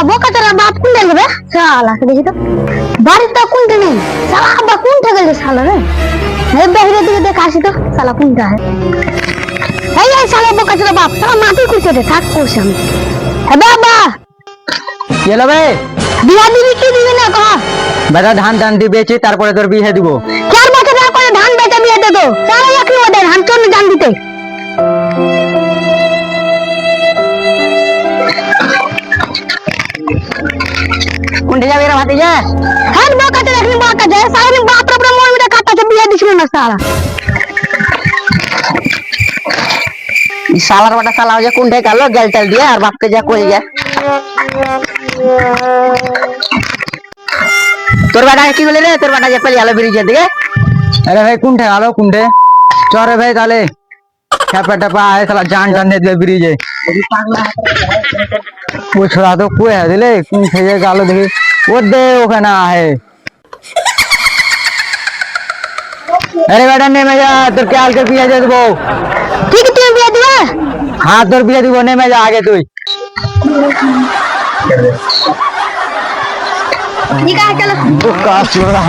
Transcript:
বোকা তোরা বাপ কোনটা গেবে শালা দেখি তো বাড়িটা কোনটা নেই শালা আব্বা কোনটা গেল শালা রে এই বাইরে দিকে দেখ আসি তো শালা কোনটা এই শালা বোকা তোরা বাপ শালা মাটি কুচে দে থাক করছি আমি বাবা কি হলো বে? বিয়া দিবি কি দিবি না কহ বেটা ধান টান দিয়ে বেচে তারপরে তোর বিয়ে দিব। 4 বছর না করে ধান বেচে বিয়ে দেবো শালা একই ওদের ধান চলে জান দিতে কোনটা যাবে রে ভাতিজা? হ্যাঁ বোকা তোরা একই বোকা যায় শালা বাপ রে মোর মিটা কাটাতে বিয়ে দিছিল না শালা ই শালার বাটা শালা যে কোনটাই গেল গেলটাল দিয়ে আর বাপকে যা কই যা। তোর বাটা কি বলে রে? তোর বাটা যে পেলে গেল ব্রিজের দিকে। আরে ভাই কোনটা গেল কোনটা? চরে ভাই তাহলে খ্যাপা ট্যাপা আয় শালা জান টান দিয়ে দিলে ব্রিজে। ও ছোড়া তো কুয়ে দিলে কোন থেকে গেল দেখি ও দে ওখানে আহে। अरे बेटा नेमे जा তোর কাল के बिया दे देबो ঠিক তুই বিয়ে দিবা हां তোর बिया দিব नेमे जा आगे তুই ঠিক আছে চলো বুকা চোরা